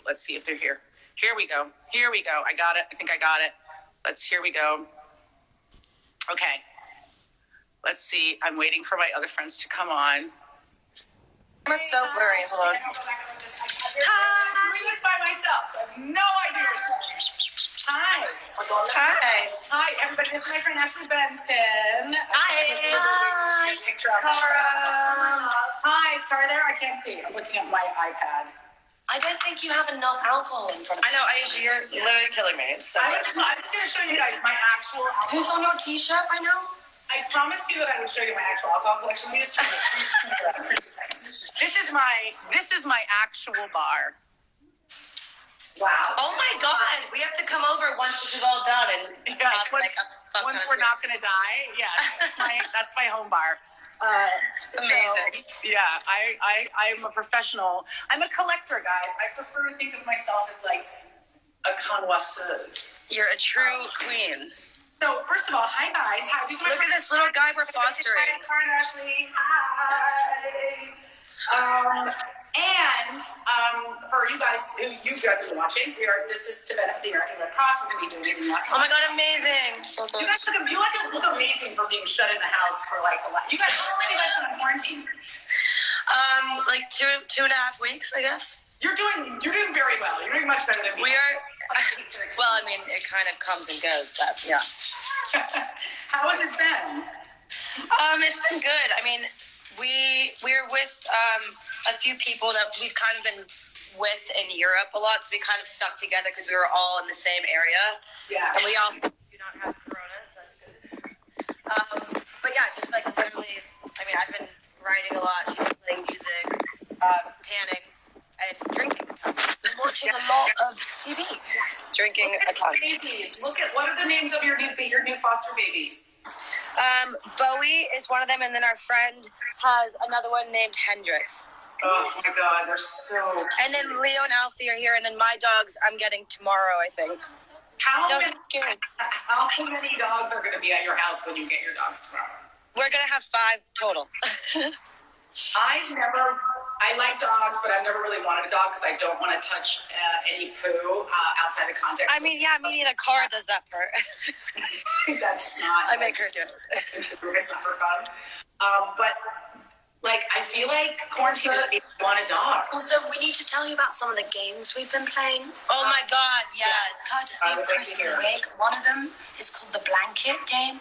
Let's see if they're here. Here we go. I got it. I think I got it. Here we go. Okay. Let's see. I'm waiting for my other friends to come on. I'm so blurry. Hold on. Hi. I'm doing this by myself, so I have no idea. Hi. Hi, everybody. This is my friend Ashley Benson. Hi. Cara. Hi, is Cara there? I can't see. I'm looking at my iPad. I don't think you have enough alcohol in front of you. I know, Aisha, you're literally killing me. So. I'm just going to show you guys my actual alcohol. Who's on your t-shirt right now? I promised you that I would show you my actual alcohol collection. Let me just turn it. This is my actual bar. Wow. Oh my God. We have to come over once this is all done and once we're not going to die. Yeah, that's my home bar. Amazing. So, yeah, I'm a professional. I'm a collector, guys. I prefer to think of myself as like a connoisseuse. You're a true queen. So first of all, hi guys. Hi. Look at this little guy we're fostering. Hi, Cara and Ashley. Hi. And for you guys who you've been watching, this is to benefit the American Red Cross. We're going to be doing lots. Oh my God, amazing! So good. You look amazing for being shut in the house for like a lot. You guys, how long have you guys been in quarantine? Like two and a half weeks, I guess. You're doing very well. You're doing much better than me. We are. Well, I mean, it kind of comes and goes, but yeah. How has it been? It's been good. I mean, we're with a few people that we've kind of been with in Europe a lot, so we kind of stuck together because we were all in the same area. Yeah. And we all do not have corona, so that's good. But yeah, just like literally, I mean, I've been writing a lot. She's been playing music, tanning, and drinking a ton. Watching a lot of TV. Drinking a ton. Babies. Look at what are the names of your new foster babies? Bowie is one of them, and then our friend has another one named Hendrix. Oh my God, they're so. And then Leo and Alfie are here, and then my dogs I'm getting tomorrow, I think. How No, many I'm scared. dogs are going to be at your house when you get your dogs tomorrow? We're gonna have 5 total. I like dogs, but I've never really wanted a dog because I don't want to touch any poo outside of context. I mean, yeah, me neither. Cara does that part. That's not. I make her do it. It's not for fun. But like, I feel like quarantine made me want a dog. Also, we need to tell you about some of the games we've been playing. Oh my God, yes. Courtesy of Crystal Wig. One of them is called the Blanket Game.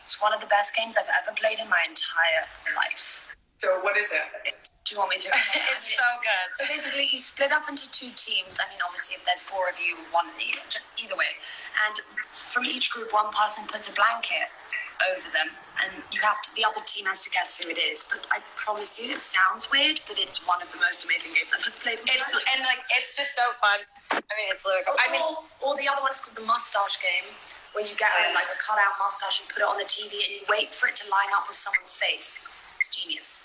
It's one of the best games I've ever played in my entire life. So what is it? Do you want me to? It's so good. So basically, you split up into 2 teams. I mean, obviously, if there's 4 of you, one either way. And from each group, one person puts a blanket over them, and the other team has to guess who it is. But I promise you, it sounds weird, but it's one of the most amazing games I've ever played. It's just so fun. I mean, it's literally. Or the other one is called the Mustache Game, where you get like a cutout mustache and put it on the TV, and you wait for it to line up with someone's face. It's genius.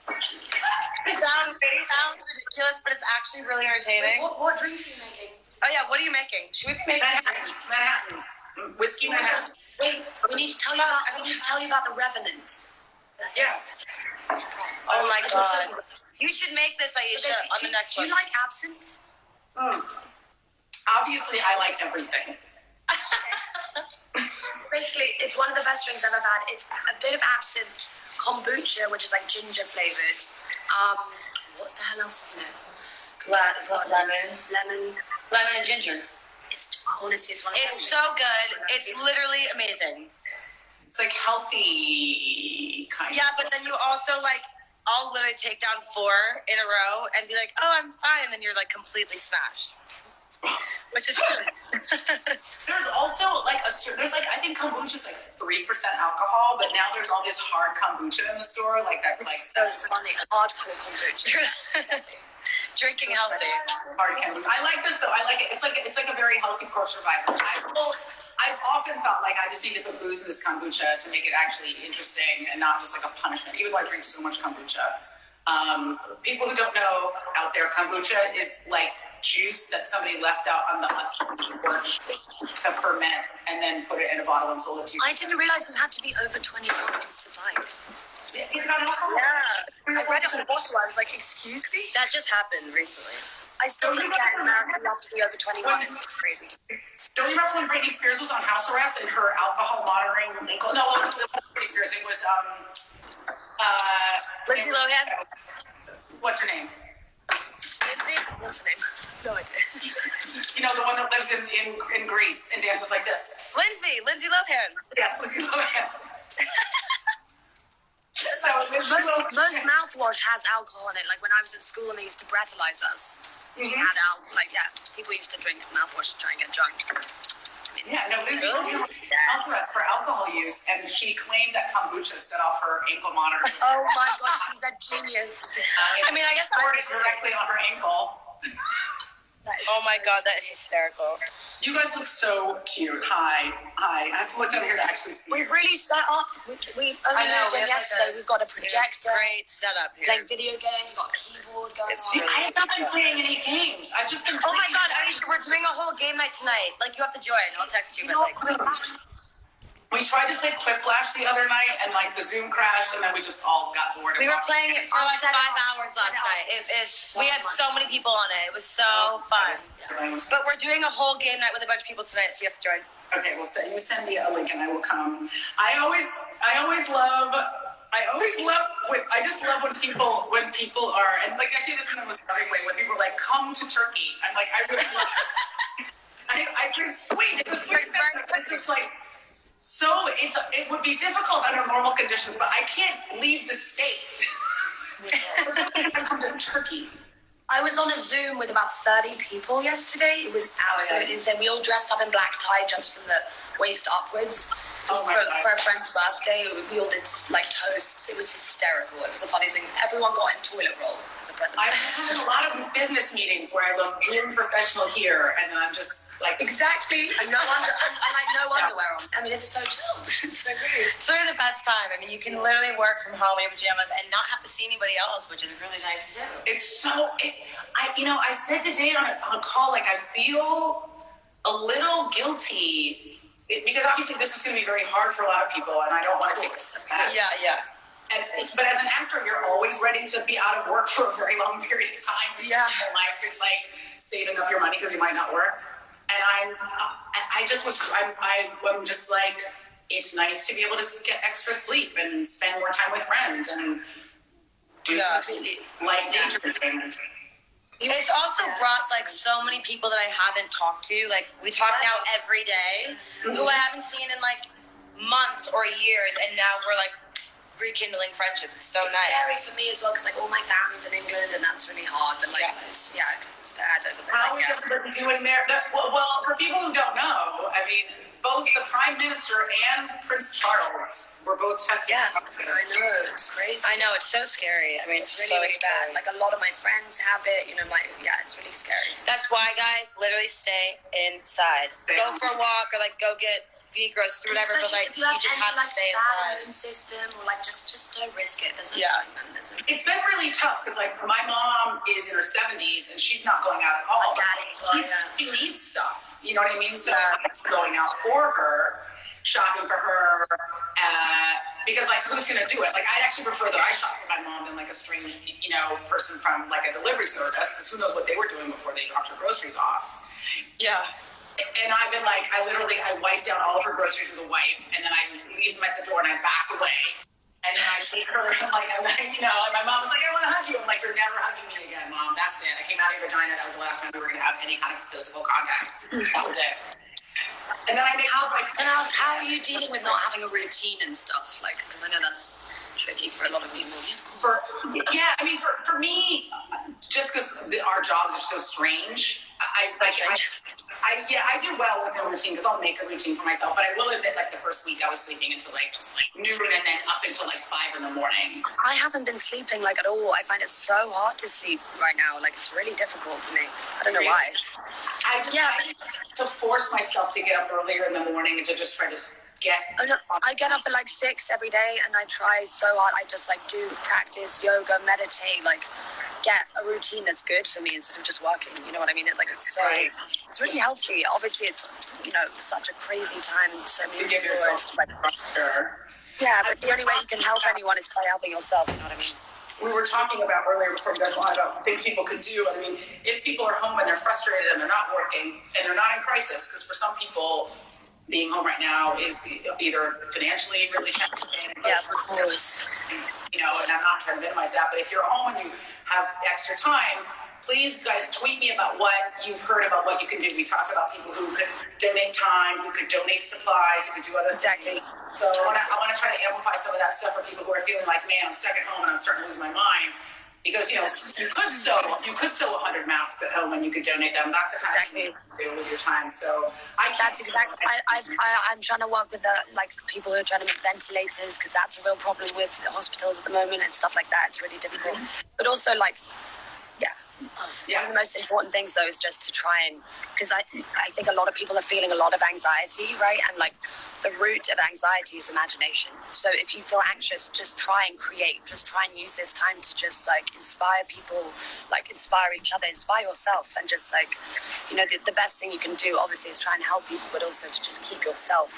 It sounds ridiculous, but it's actually really entertaining. What drink are you making? Oh yeah, what are you making? Should we be making Manhattans. Whiskey Manhattan. Wait, we need to tell you about the Revenant. Yes. Oh my God. You should make this, Aisha, on the next one. Do you like absinthe? Obviously, I like everything. Basically, it's one of the best drinks I've ever had. It's a bit of absinthe, kombucha, which is like ginger flavored. What the hell else is in it? Lemon Lemon and ginger. It's honestly, it's one of the best. It's so good. It's literally amazing. It's like healthy kind of. Yeah, but then you also like, I'll literally take down 4 in a row and be like, oh, I'm fine. And then you're like completely smashed. Which is fun. There's also like I think kombucha is like 3% alcohol, but now there's all this hard kombucha in the store. Like that's so funny. Hardcore kombucha. Drinking healthy. Hard kombucha. I like this though. I like it. It's like a very healthy corpse revival. I've often felt like I just need to put booze in this kombucha to make it actually interesting and not just like a punishment. Even though I drink so much kombucha. People who don't know out there, kombucha is like juice that somebody left out on the porch to ferment and then put it in a bottle and sold it to you. I didn't realize you had to be over 21 to buy. It's not alcohol. Yeah. I read it on the bottle. I was like, excuse me? That just happened recently. I still think getting married, you have to be over 21. It's crazy. Don't you remember when Britney Spears was on house arrest and her alcohol monitoring? No, it wasn't Britney Spears. It was Lindsay Lohan. What's her name? Lindsay. What's her name? No idea. You know, the one that lives in Greece and dances like this. Lindsay Lohan. Yes, Lindsay Lohan. So Most mouthwash has alcohol in it. Like when I was at school and they used to breathalyze us. Mm-hmm. People used to drink mouthwash to try and get drunk. Yeah, no, Lindsay Lohan was house arrest for alcohol use, and she claimed that kombucha set off her ankle monitor. Oh my god, she's a genius. I mean, I guess poured it directly on her ankle. Oh my god, that is hysterical. You guys look so cute. Hi. I have to look down here to actually see. We've really set up. We only moved in yesterday. We've got a projector. Great setup here. Playing video games. Got a keyboard going on. I have not been playing any games. I've just been. Oh my god, Aisha, we're doing a whole game night tonight. Like, you have to join. I'll text you. We tried to play Quiplash the other night, and like the Zoom crashed, and then we just all got bored. We were playing it for like 5 hours last night. We had so many people on it. It was so fun. But we're doing a whole game night with a bunch of people tonight, so you have to join. Okay, well, you send me a link, and I will come. I just love when people are, and like I say this in the most loving way, when people are like, come to Turkey. I'm like, I really love it. It's just sweet. It's a sweet sentence. It's just like, so it would be difficult under normal conditions, but I can't leave the state. I come to Turkey. I was on a Zoom with about 30 people yesterday. It was absolutely insane. We all dressed up in black tie just from the waist upwards. It was for a friend's birthday. We all did like toasts. It was hysterical. It was the funniest thing. Everyone got in toilet roll as a present. I've had a lot of business meetings where I look really professional here, and then I'm just like exactly. And no underwear on. I mean, it's so chilled. It's so great. It's really the best time. I mean, you can literally work from home in your pajamas and not have to see anybody else, which is really nice too. I said today on a call, like I feel a little guilty because obviously this is going to be very hard for a lot of people, and I don't want to take a step back. Yeah. But as an actor, you're always ready to be out of work for a very long period of time. Yeah. Your life is like saving up your money because you might not work. And I'm just like, it's nice to be able to get extra sleep and spend more time with friends and do like dangerous things. It's also brought like so many people that I haven't talked to. Like we talk now every day, who I haven't seen in like months or years, and now we're like rekindling friendships. It's so nice. It's scary for me as well because like all my family's in England, and that's really hard. But like because it's bad over there. How is everybody doing there? Well, for people who don't know, I mean, both the Prime Minister and Prince Charles were both tested. Yeah, I know. It's crazy. I know, it's so scary. I mean, it's really, so really bad. Like a lot of my friends have it. It's really scary. That's why, guys, literally stay inside. Go for a walk or like go get vegan groceries or whatever. But like, you just have to stay inside. Immune system or like just don't risk it. There's It's been really tough because like my mom is in her 70s and she's not going out at all. My dad as well. She needs stuff. You know what I mean? So I'm going out for her, shopping for her, because like who's gonna do it? Like I'd actually prefer that I shop for my mom than like a strange, person from like a delivery service, because who knows what they were doing before they dropped her groceries off. Yeah. And I've been like, I wipe down all of her groceries with a wipe, and then I leave them at the door and I back away. And then I take her, and like, and my mom was like, I want to hug you. I'm like, you're never hugging me again, Mom. That's it. I came out of your vagina. That was the last time we were going to have any kind of physical contact. That was it. And then I make her like. And I was, how are you dealing with not having a routine and stuff? Like, because I know that's tricky for a lot of people. For me, just because our jobs are so strange, I do well with no routine because I'll make a routine for myself. But I will admit, like the first week, I was sleeping until like noon and then up until like 5 a.m. I haven't been sleeping like at all. I find it so hard to sleep right now. Like it's really difficult for me. I don't know why. I to force myself to get up earlier in the morning and to just try to I get up at like 6 every day and I try so hard. I just like do practice, yoga, meditate, like get a routine that's good for me instead of just working. You know what I mean? It's really healthy. Obviously it's, such a crazy time and so many people are like, yeah, but the only way you can help anyone is by helping yourself. You know what I mean? we were talking about earlier before we got on about things people could do. I mean, if people are home and they're frustrated and they're not working and they're not in crisis, because for some people, being home right now is either financially really challenging. Yeah, of course. You know, and I'm not trying to minimize that, but if you're home and you have extra time, please, guys, tweet me about what you've heard about what you can do. We talked about people who could donate time, who could donate supplies, who could do other things. So I want to try to amplify some of that stuff for people who are feeling like, man, I'm stuck at home and I'm starting to lose my mind. Because, you know, you could sew 100 masks at home and you could donate them. That's the kind of thing you can do with your time. So I'm trying to work with people who are trying to make ventilators, because that's a real problem with hospitals at the moment and stuff like that. It's really difficult. But also, one of the most important things, though, is just to try and, because I think a lot of people are feeling a lot of anxiety, right? And the root of anxiety is imagination. So if you feel anxious, just try and create. Just try and use this time to just inspire people, inspire each other, inspire yourself, and just the best thing you can do, obviously, is try and help people, but also to just keep yourself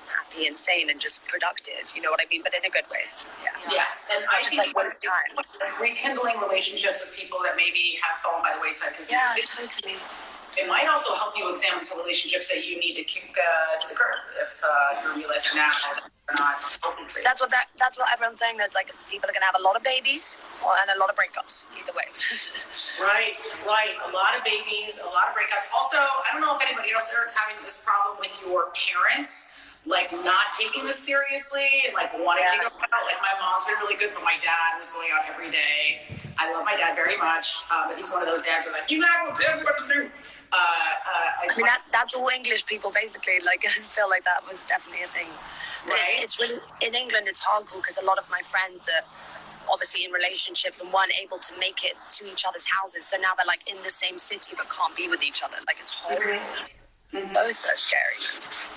happy and sane and just productive. You know what I mean? But in a good way. Yeah. Yes, and I just waste time. Rekindling relationships with people that maybe have fallen by the wayside. Totally. It might also help you examine some relationships that you need to kick to the curb if you're realizing now they're not healthy for you. That's what everyone's saying. That's people are gonna have a lot of babies and a lot of breakups. Either way. Right. A lot of babies, a lot of breakups. Also, I don't know if anybody else there is having this problem with your parents. Not taking this seriously and wanting to go out. My mom's been really good, but my dad was going out every day. I love my dad very much, but he's one of those dads who's you gotta go tell me what to do. That's all English people basically. I feel like that was definitely a thing. But right? It's really, in England, it's hardcore because a lot of my friends are obviously in relationships and weren't able to make it to each other's houses. So now they're in the same city but can't be with each other. It's horrible. That was so scary.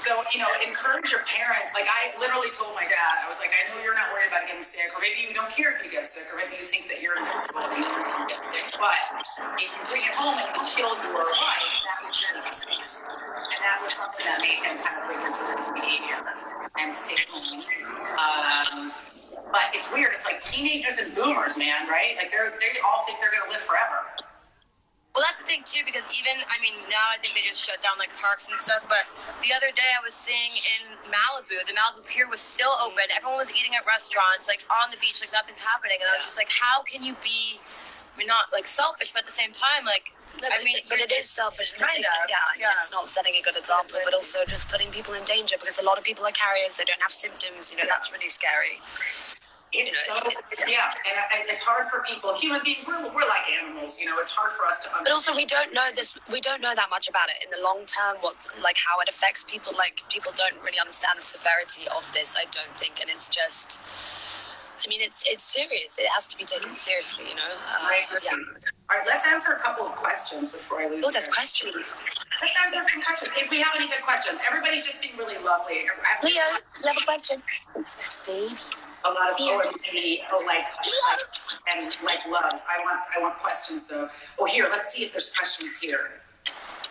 So, encourage your parents. I literally told my dad, I was I know you're not worried about getting sick, or maybe you don't care if you get sick, or maybe you think that you're invincible and you don't get sick. But if you bring it home and you kill your wife, that was just and that was something that made him kind of reconsider his behavior and stay home. But it's weird. It's teenagers and boomers, man, right? They all think they're going to live forever. Well, that's the thing, too, because now I think they just shut down, parks and stuff, but the other day I was seeing in Malibu, the Malibu Pier was still open, everyone was eating at restaurants, on the beach, nothing's happening, and I was just how can you be, not, selfish, but at the same time, but it is selfish. Kind of. Yeah, it's not setting a good example, but also just putting people in danger, because a lot of people are carriers, they don't have symptoms, that's really scary. It's and it's hard for people. Human beings, we're like animals. It's hard for us to understand. But also, we don't know this. We don't know that much about it in the long term. What's how it affects people. People don't really understand the severity of this. I don't think, and it's just. It's serious. It has to be taken seriously. Right. Yeah. All right. Let's answer a couple of questions before I lose. Oh, there's questions. Let's answer some questions. If we have any good questions, everybody's just being really lovely. Leo, you have a question? Baby. A lot of OMG, and loves. I want questions though. Oh, here, let's see if there's questions here.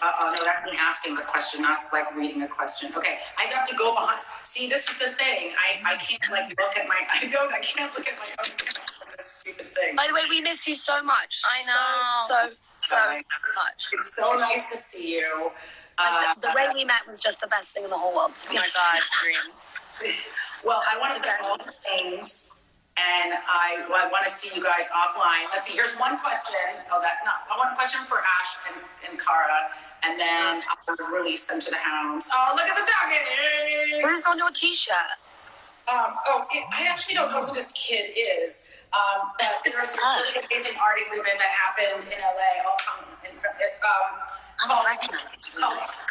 No, that's me asking a question, not reading a question. Okay, I have to go behind. See, this is the thing. I can't look at my. I can't look at my own stupid thing. By the way, we miss you so much. I know. So much. It's so nice to see you. The way we met was just the best thing in the whole world. Oh my God, dreams. Well, I want to get all the things, and I want to see you guys offline. Let's see. Here's one question. Oh, that's not. I want a question for Ash and Cara, and then I'll release them to the hounds. Oh, look at the doggy! Who's on your T-shirt? I actually don't know who this kid is. But there was a really amazing art exhibit that happened in LA.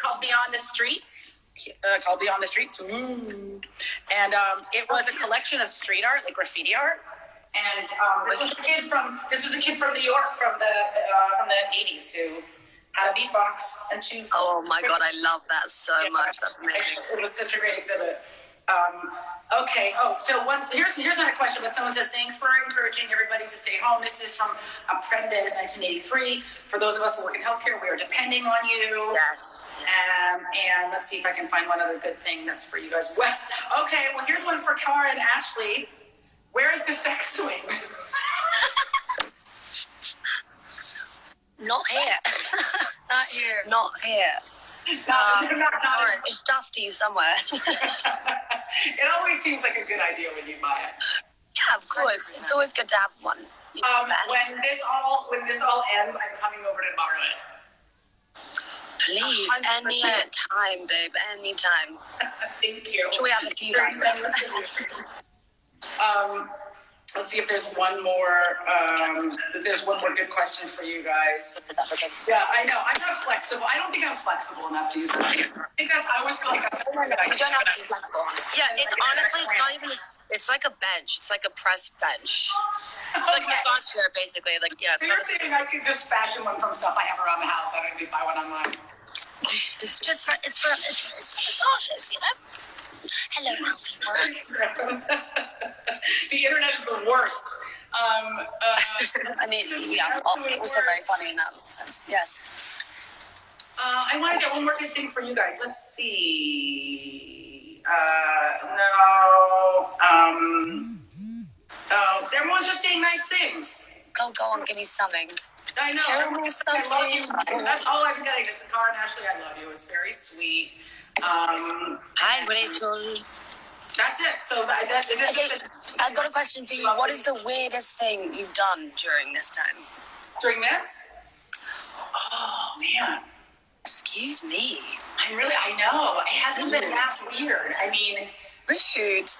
Called Beyond the Streets. Called Beyond the Streets. Ooh. And it was a collection of street art, graffiti art. And this was a kid from New York from the 80s who had a beatbox and two. Oh my God, I love that so much. That's amazing. It was such a great exhibit. Okay. So here's not a question, but someone says, thanks for encouraging everybody to stay home. This is from Aprendes 1983. For those of us who work in healthcare, we are depending on you. Yes. And let's see if I can find one other good thing that's for you guys. Well, here's one for Cara and Ashley. Where is the sex swing? Not here. Not here. Not here. Not It's dusty somewhere. It always seems like a good idea when you buy it. Yeah, of course. It's always good to have one. When this all ends, I'm coming over to borrow it. Please, 100%. any time, babe, any time. Thank you. Should we have a few Very times? Let's see if there's one more. If there's one more good question for you guys. Yeah, I know. I'm not flexible. I don't think I'm flexible enough to use something. I always feel like that's a good idea. We don't have to be flexible. Yeah, it's honestly, it's not even. It's like a bench. It's like a press bench. It's like a massage chair, basically. Like, yeah. So you're saying I could just fashion one from stuff I have around the house. I don't need to buy one online. It's for massages, you know. Hello, people. The internet is the worst. I mean, yeah, also very funny in that sense. Yes. I want to get one more good thing for you guys. Let's see. Everyone's just saying nice things. Oh, go on, give me something. I know. Tell me something. That's all I'm getting. It's Cara and Ashley, I love you. It's very sweet. Hi, Rachel. That's it. So Okay, I've got a question for you. What is the weirdest thing you've done during this time? During this? Oh, man. Excuse me. I know. It hasn't been that weird. I mean, Rude.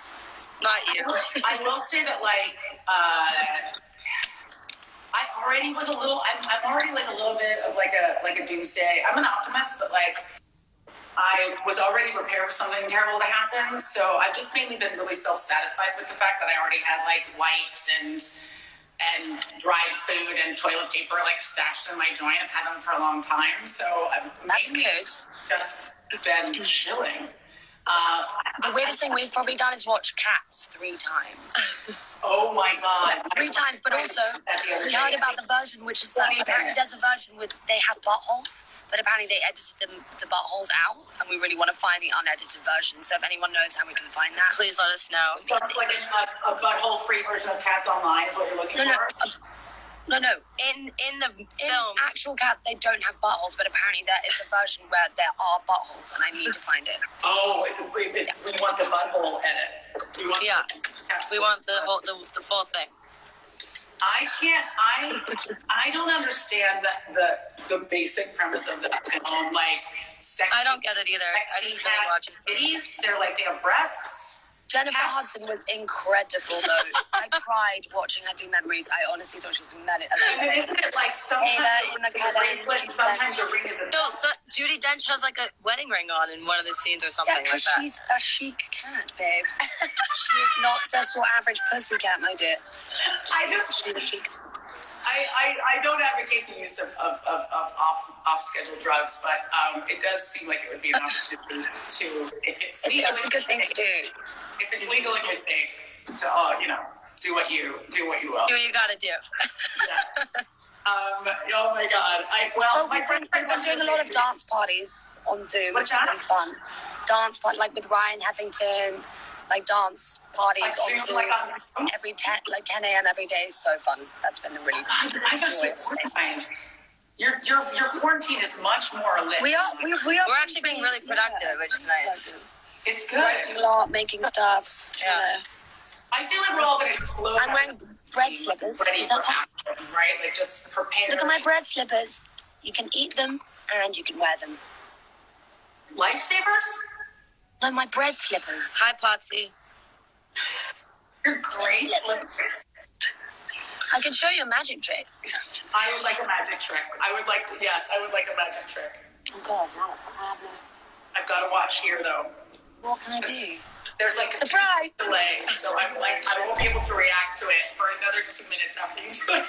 Not you. I will say that, like, I already was I'm already like a little bit of like a doomsday. I'm an optimist, but like I was already prepared for something terrible to happen. So I've just mainly been really self-satisfied with the fact that I already had like wipes and dried food and toilet paper like stashed in my joint. I've had them for a long time. So That's good. Just been chilling. The weirdest thing we've probably done is watch Cats 3 times. Oh my God. 3 times, but also we heard about the version which is that apparently there's a version with they have buttholes, but apparently they edited the buttholes out, and we really want to find the unedited version. So if anyone knows how we can find that, Please let us know. So it's like a butthole-free version of Cats Online is what you're looking for? No. In the In film, actual Cats, they don't have buttholes, but apparently there is a version where there are buttholes, and I need to find it. Oh, we want the butthole edit. We want we want the full thing. I don't understand the basic premise of the film. Like, sexy, I don't get it either. I sexy didn't really watch cat it. titties. They're like, they have breasts. Jennifer Cats. Hudson was incredible, though. I cried watching her do Memories. I honestly thought she was And then isn't it like sometimes Ayla in the the color, bracelet, Judi sometimes Dench. the ring is No, so Judi Dench has like a wedding ring on in one of the scenes or Yeah, something like because that. she's a chic cat, babe. She is not just your average pussycat, my dear. She's a chic. I don't advocate the use of off-schedule drugs, but it does seem like it would be an opportunity to, if it's legal It's a good thing to do. If it's legal in your state, to do what you will. Do what you gotta do. Yes. Oh my God. We've been doing a lot of dance parties on Zoom, What's which has that? been fun. Dance party, like with Ryan Heffington, like dance parties Like on Zoom, Zoom like on Zoom? every 10 a.m. every day. Is so fun. That's been a really God, you guys are so joyous thing. organized. Your quarantine is much more lit. We are. We're actually being really productive, which is nice. It's good. Writing a lot, making stuff. Yeah. I feel like we're all gonna explode. I'm wearing bread slippers. Ready Is for that fun? action, right? Like just prepared. Look at my bread slippers. You can eat them and you can wear them. Lifesavers? No, my bread slippers. Hi, Potsy. You're great. I can show you a magic trick. I would like a magic trick. I would like a magic trick. Oh God, no, I have no. I've got to watch here though. What can I do? There's like a Surprise! delay, so I'm like, I won't be able to react to it for another 2 minutes after you do it.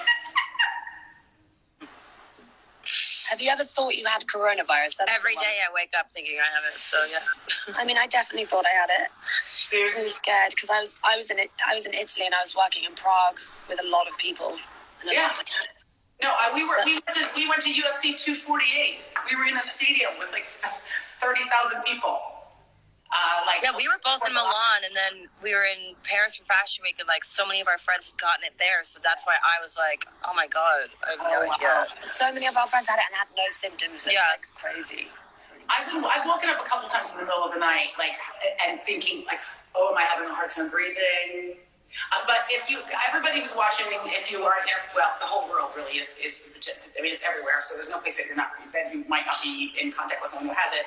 Have you ever thought you had coronavirus? That's Every the one. day I wake up thinking I have it, so yeah. I mean, I definitely thought I had it. I was scared because I was in Italy and I was working in Prague with a lot of people. And Yeah. lot No, we went to UFC 248. We were in a stadium with like 30,000 people. Yeah, we were both in Milan, and then we were in Paris for Fashion Week, and like so many of our friends had gotten it there, so that's why I was like, oh my god, I have no idea. So many of our friends had it and had no symptoms. It's like crazy. I've woken up a couple times in the middle of the night, like, and thinking, like, oh, am I having a hard time breathing? But everybody who's watching, if you are, well, the whole world really is, I mean, it's everywhere, so there's no place that you might not be in contact with someone who has it.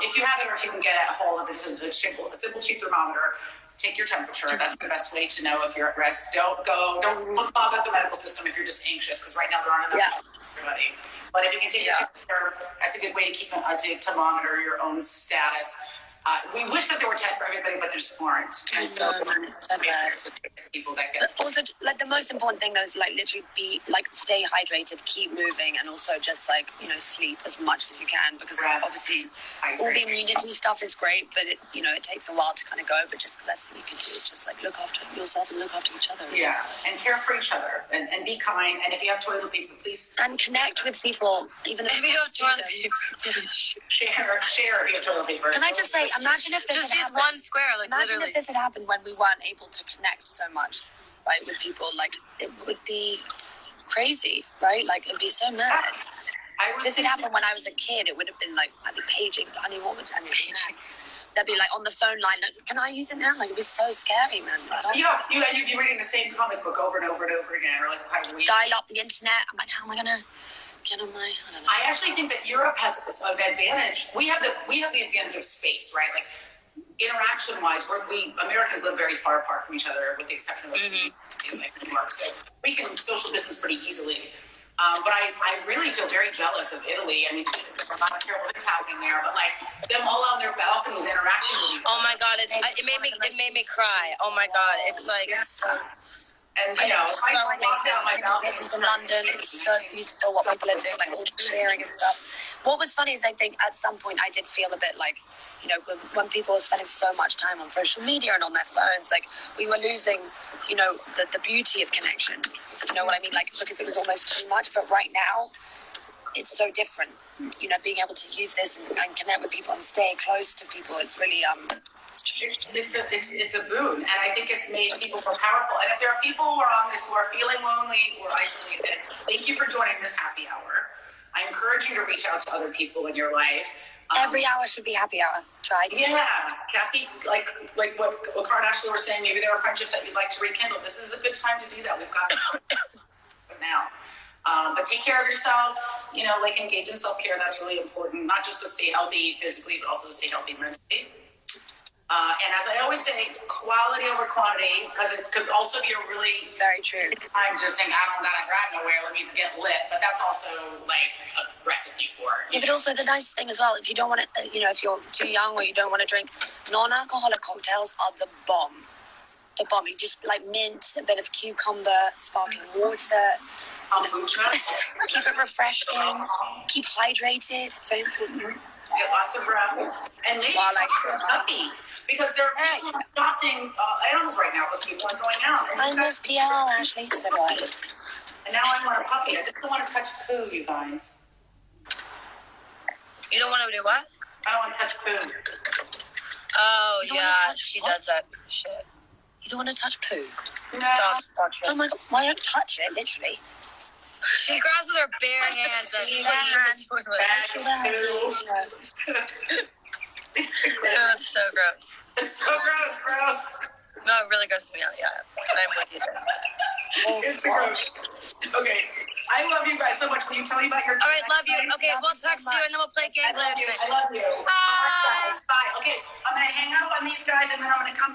If you have it, or if you can get a hold of it, a simple cheap thermometer, take your temperature. That's the best way to know if you're at risk. Don't clog up the medical system if you're just anxious, because right now there aren't enough for everybody. But if you can take your temperature, that's a good way to monitor your own status. We wish that there were tests for everybody, but there aren't. And so people that get. Also, like the most important thing though is like literally stay hydrated, keep moving, and also just like sleep as much as you can, because obviously all the immunity stuff is great, but it takes a while to kind of go. But just the best thing you can do is just like look after yourself and look after each other. Yeah, and care for each other, and be kind. And if you have toilet paper, please connect with people, even if you have toilet paper. Share if you have toilet paper. Can I just say? Imagine if this just use one square, like imagine literally. if this had happened when we weren't able to connect so much, right, with people. Like it would be crazy, right? Like it'd be so mad. This had happened when I was a kid. It would have been like I'd be paging. Honey, what would I mean? They'd be like on the phone line. Like, can I use it now? Like it'd be so scary, man. You'd be reading the same comic book over and over and over again, or like dial up the internet. I'm like, how am I gonna? I don't know. I actually think that Europe has an advantage. We have the advantage of space, right? Like interaction-wise, we Americans live very far apart from each other, with the exception of like New York. So we can social distance pretty easily. But I really feel very jealous of Italy. I mean, I'm not sure what's happening there, but like them all on their balconies interacting with each other. Oh my god, it made me cry. Oh my god, it's like. And I walk down my balcony in London, it's so beautiful what people are doing, like all the cheering and stuff. What was funny is I think at some point I did feel a bit like, when people were spending so much time on social media and on their phones, like we were losing, the beauty of connection. You know what I mean? Like, because it was almost too much. But right now, it's so different. Being able to use this and connect with people and stay close to people, it's really it's a boon, and I think it's made people more powerful. And if there are people who are on this who are feeling lonely or isolated, thank you for joining this happy hour. I encourage you to reach out to other people in your life. Every hour should be happy hour. Try to. Yeah, Kathy, like what Cara and Ashley were saying, maybe there are friendships that you'd like to rekindle. This is a good time to do that. We've got it now. But take care of yourself, engage in self-care. That's really important, not just to stay healthy physically, but also to stay healthy mentally. And as I always say, quality over quantity, because it could also be a really very true time just saying, I don't gotta grab nowhere, let me get lit. But that's also like a recipe for it. Yeah, but also the nice thing as well, if you don't want to, if you're too young or you don't want to drink, non-alcoholic cocktails are the bomb. The bomb. You just like mint, a bit of cucumber, sparkling water. Keep it refreshing. Keep hydrated. It's very important. Get lots of rest. And maybe puppy. Because there are people adopting animals right now because people are going out. I miss PL, Ashley. So do I. And now I want a puppy. I just don't want to touch poo, you guys. You don't want to do what? I don't want to touch poo. Oh, yeah. She does that shit. You don't want to touch poo? No. Don't touch it. Oh my god, why don't touch it, literally? She grabs with her bare hands and puts it in the toilet. It's so gross. It's so gross, bro. No, it really grosses me out, yeah. I'm with you there. It's gross. Okay. I love you guys so much. Will you tell me about your... All right, love you. Okay, we'll text you and then we'll play games later. I love you. Bye. Bye. Okay, I'm going to hang up on these guys and then I'm going to come back.